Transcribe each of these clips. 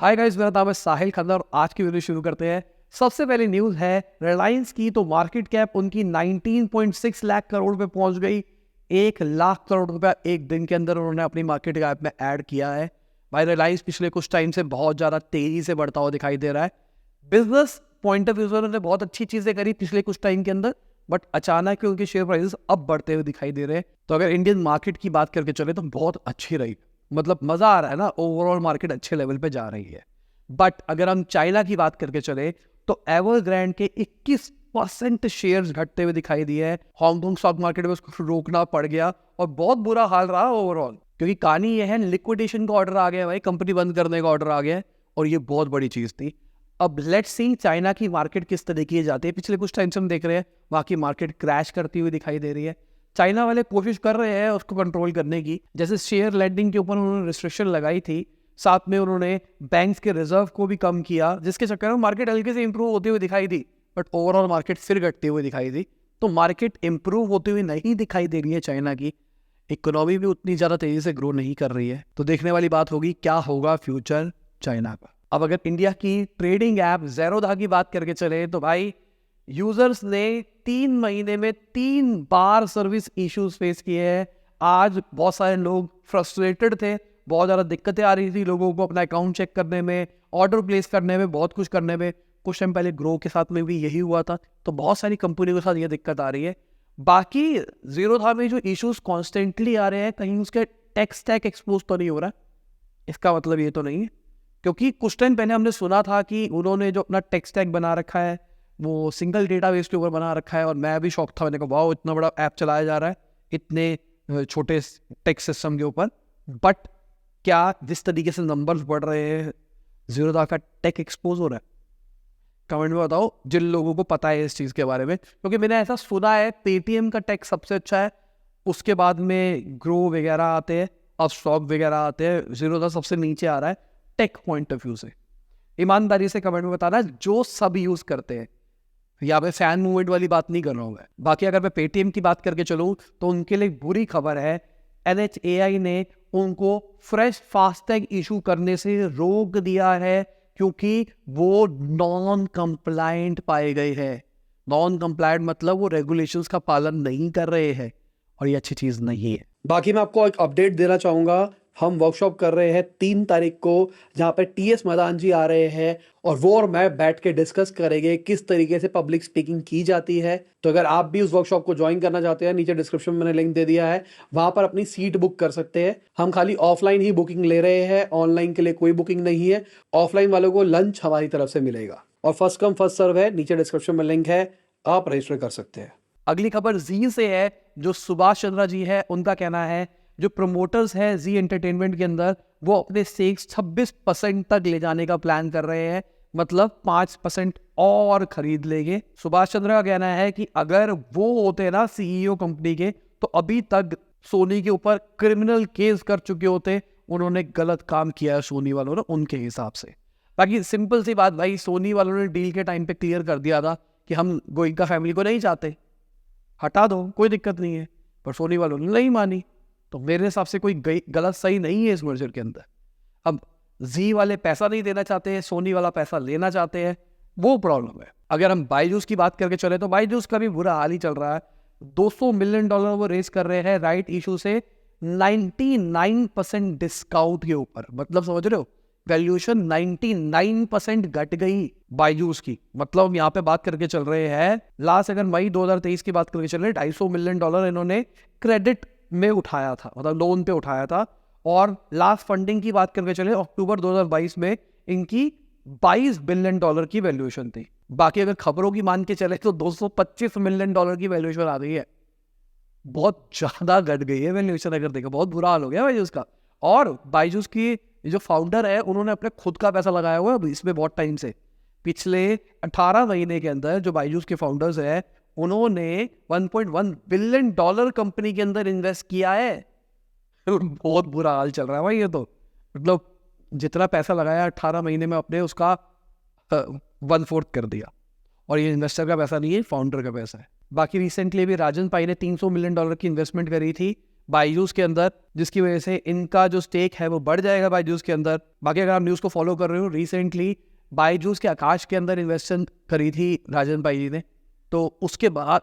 Hi guys, मेरा नाम है साहिल खन्ना और आज की वीडियो शुरू करते हैं। सबसे पहली न्यूज़ है रिलायंस की। तो मार्केट कैप उनकी 19.6 लाख करोड़ पे पहुंच गई। 1 लाख करोड़ रुपया एक दिन के अंदर उन्होंने अपनी मार्केट कैप में ऐड किया है। भाई रिलायंस पिछले कुछ टाइम से बहुत ज़्यादा तेज़ी से बढ़ता हुआ दिखाई दे रहा है। बिजनेस पॉइंट ऑफ व्यू से उन्होंने बहुत अच्छी चीज़ें करी पिछले कुछ टाइम के अंदर, बट अचानक उनके शेयर प्राइसेस अब बढ़ते हुए दिखाई दे रहे हैं। तो अगर इंडियन मार्केट की बात करके चले तो बहुत अच्छी रही, मतलब मजा आ रहा है ना, ओवरऑल मार्केट अच्छे लेवल पे जा रही है। बट अगर हम चाइना की बात करके चले तो एवरग्रैंड के 21% शेयर्स घटते हुए दिखाई दिए हैं। हांगकांग स्टॉक मार्केट में उसको रोकना पड़ गया और बहुत बुरा हाल रहा ओवरऑल, क्योंकि कहानी ये है लिक्विडेशन का ऑर्डर आ गया, भाई कंपनी बंद करने का ऑर्डर आ गया और ये बहुत बड़ी चीज थी। अब लेट्स सी चाइना की मार्केट किस तरीके की जाती है। पिछले कुछ टाइम से हम देख रहे हैं वहां की मार्केट क्रैश करती हुई दिखाई दे रही है। चाइना वाले कोशिश कर रहे हैं उसको कंट्रोल करने की, जैसे शेयर लेंडिंग के ऊपर उन्होंने रिस्ट्रिक्शन लगाई थी, साथ में उन्होंने बैंक्स के रिजर्व को भी कम किया, जिसके चक्कर में मार्केट हल्के से इंप्रूव होती हुई दिखाई दी, बट ओवरऑल मार्केट फिर घटती हुई दिखाई दी। तो मार्केट इंप्रूव होती हुई नहीं दिखाई दे रही है। चाइना की इकोनॉमी भी उतनी ज्यादा तेजी से ग्रो नहीं कर रही है। तो देखने वाली बात होगी क्या होगा फ्यूचर चाइना का। अब अगर इंडिया की ट्रेडिंग ऐप ज़ेरोधा की बात करके चले तो भाई यूजर्स ने 3 महीने में 3 बार सर्विस इश्यूज फेस किए हैं। आज बहुत सारे लोग फ्रस्ट्रेटेड थे, बहुत ज़्यादा दिक्कतें आ रही थी लोगों को अपना अकाउंट चेक करने में, ऑर्डर प्लेस करने में, बहुत कुछ करने में। कुछ टाइम पहले ग्रो के साथ में भी यही हुआ था, तो बहुत सारी कंपनियों के साथ ये दिक्कत आ रही है। बाकी ज़ीरोधा में जो इश्यूज कॉन्स्टेंटली आ रहे हैं, कहीं उसके टेक स्टैक एक्सपोज तो नहीं हो रहा, इसका मतलब ये तो नहीं है। क्योंकि कुछ टाइम पहले हमने सुना था कि उन्होंने जो अपना टेक स्टैक बना रखा है वो सिंगल डेटाबेस के ऊपर बना रखा है, और मैं भी शौक था, मैंने कहा वाह इतना बड़ा ऐप चलाया जा रहा है इतने छोटे टेक सिस्टम के ऊपर। बट क्या जिस तरीके से नंबर्स बढ़ रहे हैं ज़ीरोधा का टेक एक्सपोज हो रहा है? कमेंट में बताओ जिन लोगों को पता है इस चीज़ के बारे में, क्योंकि मैंने ऐसा सुना है पेटीएम का टेक सबसे अच्छा है, उसके बाद में ग्रो वगैरह आते हैं, अब स्टॉक वगैरह आते हैं, ज़ीरोधा सबसे नीचे आ रहा है टेक पॉइंट ऑफ व्यू से। ईमानदारी से कमेंट में बताना जो सब यूज करते हैं, या मैं फैन मूवमेंट वाली बात नहीं कर रहा हूँ मैं। बाकी अगर मैं पेटीएम की बात करके चलूँ तो उनके लिए बुरी खबर है, NHAI ने उनको फ्रेश फास्टैग इशू करने से रोक दिया है, क्योंकि वो नॉन कंप्लायंट पाए गए हैं। नॉन कंप्लायंट मतलब वो रेगुलेशंस का पालन नहीं कर रहे हैं, और ये अच्छी चीज नहीं है। बाकी मैं आपको एक अपडेट देना चाहूंगा, हम वर्कशॉप कर रहे हैं 3 तारीख को, जहां पे TS मैदान जी आ रहे हैं और वो और मैं बैठ के डिस्कस करेंगे किस तरीके से पब्लिक स्पीकिंग की जाती है। तो अगर आप भी उस वर्कशॉप को ज्वाइन करना चाहते हैं, नीचे डिस्क्रिप्शन में मैंने लिंक दे दिया है, वहां पर अपनी सीट बुक कर सकते हैं। हम खाली ऑफलाइन ही बुकिंग ले रहे हैं, ऑनलाइन के लिए कोई बुकिंग नहीं है। ऑफलाइन वालों को लंच हमारी तरफ से मिलेगा और फर्स्ट कम फर्स्ट सर्व है, नीचे डिस्क्रिप्शन में लिंक है, आप रजिस्टर कर सकते हैं। अगली खबर जी से है, जो सुभाष चंद्रा जी है उनका कहना है जो प्रमोटर्स है जी एंटरटेनमेंट के अंदर, वो अपने स्टेक्स 26% तक ले जाने का प्लान कर रहे हैं, मतलब 5% और खरीद लेंगे। सुभाष चंद्रा का कहना है कि अगर वो होते ना CEO कंपनी के, तो अभी तक सोनी के ऊपर क्रिमिनल केस कर चुके होते। उन्होंने गलत काम किया है सोनी वालों ने उनके हिसाब से। बाकी सिंपल सी बात भाई, सोनी वालों ने डील के टाइम पे क्लियर कर दिया था कि हम गोइंका फैमिली को नहीं चाहते, हटा दो कोई दिक्कत नहीं है, पर सोनी वालों ने नहीं मानी। तो मेरे हिसाब से कोई गलत सही नहीं है इस मर्जर के अंदर। अब जी वाले पैसा नहीं देना चाहते हैं, सोनी वाला पैसा लेना चाहते हैं, वो प्रॉब्लम है। अगर हम बायजूस की बात करके चले तो बायजूस का भी बुरा हाल ही चल रहा है। $200 मिलियन वो रेज कर रहे हैं राइट इशू से 99% डिस्काउंट के ऊपर, मतलब समझ रहे हो, वैल्यूएशन 99% घट गई बायजूस की। मतलब हम यहाँ पे बात करके चल रहे हैं, लास्ट अगर मई 2023 की बात करके चल रहे हैं, $250 मिलियन इन्होंने क्रेडिट में उठाया था, मतलब लोन पे उठाया था। और लास्ट फंडिंग की बात करके चले अक्टूबर 2022 में इनकी $22 बिलियन की वैल्यूएशन थी। बाकी अगर खबरों की मान के चले तो $225 मिलियन की वैल्यूएशन आ गई है, बहुत ज्यादा घट गई है वैल्यूएशन। अगर देखो बहुत बुरा हाल हो गया बायजूस का। और बायजूस की जो फाउंडर है उन्होंने अपने खुद का पैसा लगाया हुआ है इसमें बहुत टाइम से। पिछले 18 महीने के अंदर जो बायजूस के फाउंडर्स है उन्होंने $1.1 बिलियन कंपनी के अंदर इन्वेस्ट किया है। बहुत बुरा हाल चल रहा है भाई ये तो, मतलब जितना पैसा लगाया 18 महीने में अपने, उसका 1/4 कर दिया। और ये इन्वेस्टर का पैसा नहीं है, फाउंडर का पैसा है। बाकी रिसेंटली भी राजन पाई ने $300 मिलियन की इन्वेस्टमेंट करी थी बायजूस के अंदर, जिसकी वजह से इनका जो स्टेक है वो बढ़ जाएगा बायजूस के अंदर। बाकी अगर आप न्यूज़ को फॉलो कर रहे हो, रिसेंटली बायजूस के आकाश के अंदर इन्वेस्टमेंट करी थी राजन भाई जी ने, तो उसके बाद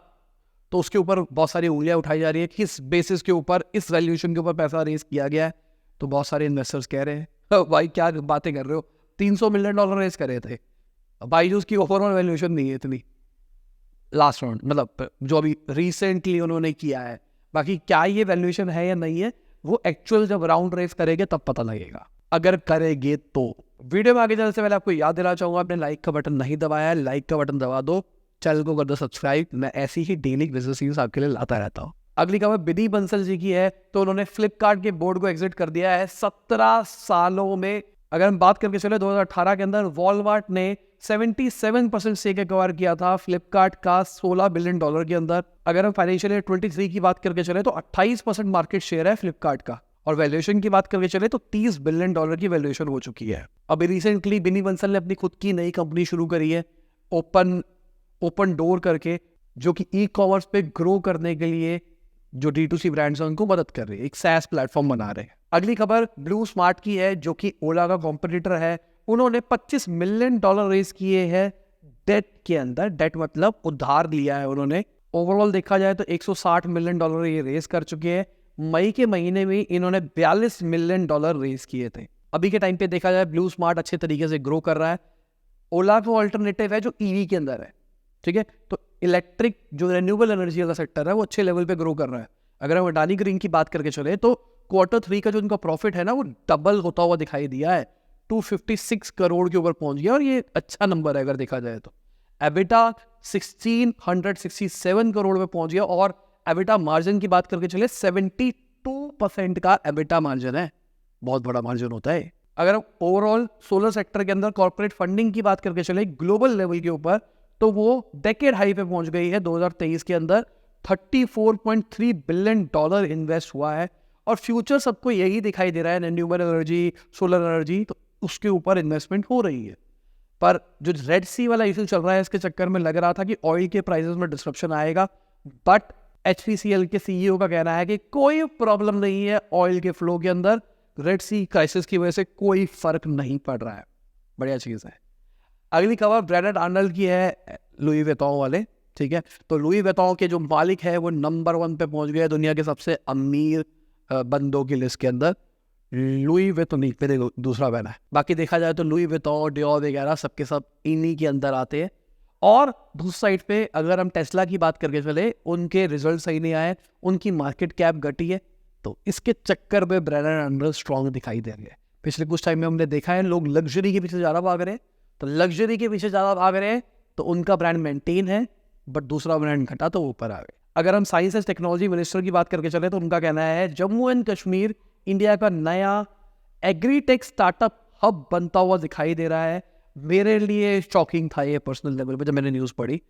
तो उसके ऊपर बहुत सारी उंगलियां उठाई जा रही है, किस बेसिस के ऊपर, इस वैल्यूएशन के ऊपर पैसा रेज किया गया है। तो बहुत सारे इन्वेस्टर्स कह रहे हैं भाई क्या बातें कर रहे हो, $300 मिलियन रेज करे थे, बायजूस की ओवरऑल वैल्यूएशन नहीं है इतनी लास्ट राउंड, मतलब जो अभी रिसेंटली उन्होंने किया है। बाकी क्या ये वैल्यूएशन है या नहीं है, वो एक्चुअल जब राउंड रेस करेंगे तब पता लगेगा, अगर करेंगे तो। वीडियो में आगे जाने से पहले आपको याद दिलाना चाहूंगा, आपने लाइक का बटन नहीं दबाया है, लाइक का बटन दबा दो, चैनल को कर दो सब्सक्राइब। मैं ऐसी ही डेली बिजनेस न्यूज आपके लिए लाता रहता हूँ। अगली खबर विधि बंसल जी की है, तो उन्होंने फ्लिपकार्ट के बोर्ड को एग्जिट कर दिया है 17 सालों में। अगर हम बात करके चले 2018 के अंदर वॉलमार्ट ने 77% स्टेक एक्वायर किया था फ्लिपकार्ट का $16 बिलियन के अंदर। अगर हम फाइनेंशियल ईयर 23 की बात करके चले तो 28% मार्केट शेयर है फ्लिपकार्ट का, और वैल्यूएशन की बात करके चले तो $30 बिलियन की वैल्यूएशन हो चुकी है। अभी रिसेंटली विधि बंसल ने अपनी खुद की नई कंपनी शुरू करी है ओपन डोर करके, जो कि ई कॉमर्स पे ग्रो करने के लिए जो D2C ब्रांड्स हैं उनको मदद कर रही है, एक SaaS प्लेटफॉर्म बना रहे हैं। अगली खबर ब्लू स्मार्ट की है, जो कि ओला का कॉम्पिटिटर है। उन्होंने $25 मिलियन रेज किए हैं डेट के अंदर, डेट मतलब उधार लिया है उन्होंने। ओवरऑल देखा जाए तो $160 मिलियन ये रेज कर चुके हैं। मई के महीने में इन्होंने $42 मिलियन रेज किए थे। अभी के टाइम पे देखा जाए ब्लू स्मार्ट अच्छे तरीके से ग्रो कर रहा है। ओला को ऑल्टरनेटिव है जो ईवी के अंदर है, ठीक है, तो इलेक्ट्रिक जो रिन्यूएबल एनर्जी का सेक्टर है वो अच्छे लेवल पे ग्रो कर रहा है। अगर हम अडानी ग्रीन की बात करके चले तो Q3 का जो उनका प्रॉफिट है ना वो डबल होता हुआ दिखाई दिया है, 256 करोड़ के ऊपर पहुंच गया, और ये अच्छा नंबर है अगर देखा जाए तो। एबिटा 1667 करोड़ में पहुंच गया, और एबिटा मार्जिन की बात करके चले 72% का एबिटा मार्जिन है, बहुत बड़ा मार्जिन होता है। अगर हम ओवरऑल सोलर सेक्टर के अंदर कॉर्पोरेट फंडिंग की बात करके चले ग्लोबल लेवल के ऊपर, तो वो डेकेड हाई पे पहुंच गई है। 2023 के अंदर $34.3 बिलियन इन्वेस्ट हुआ है, और फ्यूचर सबको यही दिखाई दे रहा है, रिन्यूएबल एनर्जी, सोलर एनर्जी, तो उसके ऊपर इन्वेस्टमेंट हो रही है। पर जो रेड सी वाला इशू चल रहा है, इसके चक्कर में लग रहा था कि ऑयल के प्राइसेस में डिस्रप्शन आएगा, बट HPCL के CEO का कहना है कि कोई प्रॉब्लम नहीं है ऑयल के फ्लो के अंदर, रेड सी क्राइसिस की वजह से कोई फर्क नहीं पड़ रहा है, बढ़िया चीज़ है। अगली खबर ब्रैंडेड आर्नल्ड की है, लुई विटॉन वाले, ठीक है, तो लुई विटॉन के जो मालिक है वो नंबर 1 पे पहुंच गए दुनिया के सबसे अमीर बंदों की लिस्ट के अंदर। लुई विटॉन नहीं, पहले दूसरा बना है। बाकी देखा जाए तो लुई विटॉन, डियोर वगैरह सबके सब इन्हीं के अंदर आते हैं। और दूसरी साइड पे अगर हम टेस्ला की बात करके चले, उनके रिजल्ट सही नहीं आए, उनकी मार्केट कैप घटी है, तो इसके चक्कर में ब्रैंडेड आर्नल्ड स्ट्रॉन्ग दिखाई दे रहे हैं। पिछले कुछ टाइम में हमने देखा है लोग लग्जरी के पीछे ज़्यादा भाग रहे हैं, तो लग्जरी के पीछे ज़्यादा भाग रहे हैं तो उनका ब्रांड मेंटेन है, बट दूसरा ब्रांड घटा तो ऊपर आ गए। अगर हम साइंस एंड टेक्नोलॉजी मिनिस्टर की बात करके चले तो उनका कहना है जम्मू एंड कश्मीर इंडिया का नया एग्रीटेक स्टार्टअप हब बनता हुआ दिखाई दे रहा है। मेरे लिए शॉकिंग था ये पर्सनल लेवल पे जब मैंने न्यूज़ पढ़ी।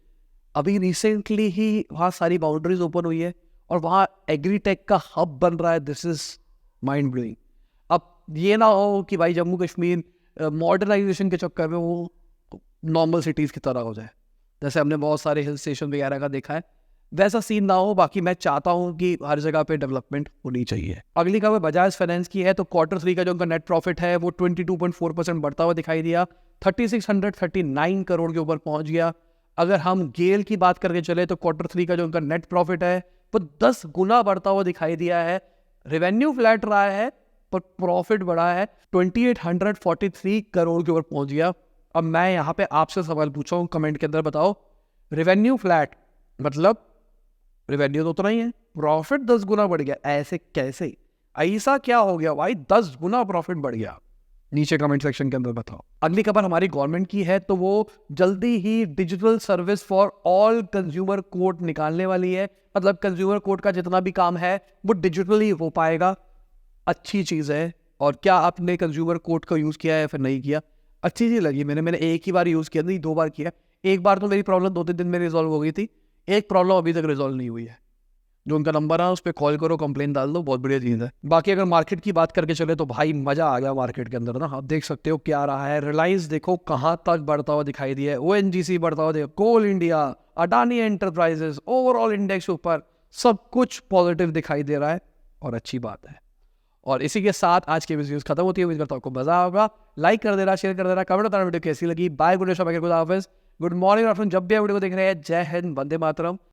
अभी रिसेंटली ही वहाँ सारी बाउंड्रीज ओपन हुई है और वहाँ एग्रीटेक का हब बन रहा है। This is mind blowing. अब ये ना हो कि भाई जम्मू कश्मीर मॉडर्नाइजेशन के चक्कर में वो नॉर्मल सिटीज़ की तरह हो जाए, जैसे हमने बहुत सारे हिल स्टेशन वगैरह का देखा है, वैसा सीन ना हो। बाकी मैं चाहता हूं कि हर जगह पे डेवलपमेंट होनी चाहिए। अगली खबर बजाज फाइनेंस की है, तो Q3 का जो उनका नेट प्रॉफिट है वो 22.4% बढ़ता हुआ दिखाई दिया, 3639 करोड़ के ऊपर पहुंच गया। अगर हम गेल की बात करके चले तो Q3 का जो उनका नेट प्रॉफिट है वो 10 गुना बढ़ता हुआ दिखाई दिया है। रेवेन्यू फ्लैट रहा है पर प्रॉफिट बढ़ा है, 2843 करोड़ के ऊपर पहुंच गया। अब मैं यहाँ पे आपसे सवाल पूछा हूँ, कमेंट के अंदर बताओ, रेवेन्यू फ्लैट मतलब रेवेन्यू तो उतना ही है, प्रॉफिट 10 गुना बढ़ गया, ऐसे कैसे, ऐसा क्या हो गया भाई 10 गुना प्रॉफिट बढ़ गया? नीचे कमेंट सेक्शन के अंदर बताओ। अगली खबर हमारी गवर्नमेंट की है, तो वो जल्दी ही digital service for all consumer court निकालने वाली है। मतलब कंज्यूमर कोर्ट का जितना भी काम है वो डिजिटली हो पाएगा। अच्छी चीज़ है। और क्या आपने कंज्यूमर कोर्ट का यूज़ किया है फिर नहीं किया? अच्छी चीज़ लगी मैंने एक ही बार यूज़ किया, नहीं 2 बार किया। एक बार तो मेरी प्रॉब्लम 2-3 दिन में रिजॉल्व हो गई थी, एक प्रॉब्लम अभी तक रिजॉल्व नहीं हुई है। जो उनका नंबर है उस पर कॉल करो, कंप्लेन डाल दो, बहुत बढ़िया चीज़ है। बाकी अगर मार्केट की बात करके चले तो भाई मज़ा आ गया मार्केट के अंदर ना। आप देख सकते हो क्या रहा है। रिलायंस देखो कहाँ तक बढ़ता हुआ दिखाई दिया है, ONGC बढ़ता हुआ देखो, Coal India, Adani enterprises, overall index ऊपर सब कुछ पॉजिटिव दिखाई दे रहा है। और अच्छी बात है। और इसी के साथ आज की न्यूज़ खत्म होती है। उम्मीद करता हूँ आपको मजा होगा। लाइक कर देना, शेयर कर देना, कमेंट बताना वीडियो कैसी लगी। बाय, गुड हाफिज, गुड मॉर्निंग आफ्टरनून, जब भी आप वीडियो को देख रहे हैं। जय हिंद, वंदे मातरम।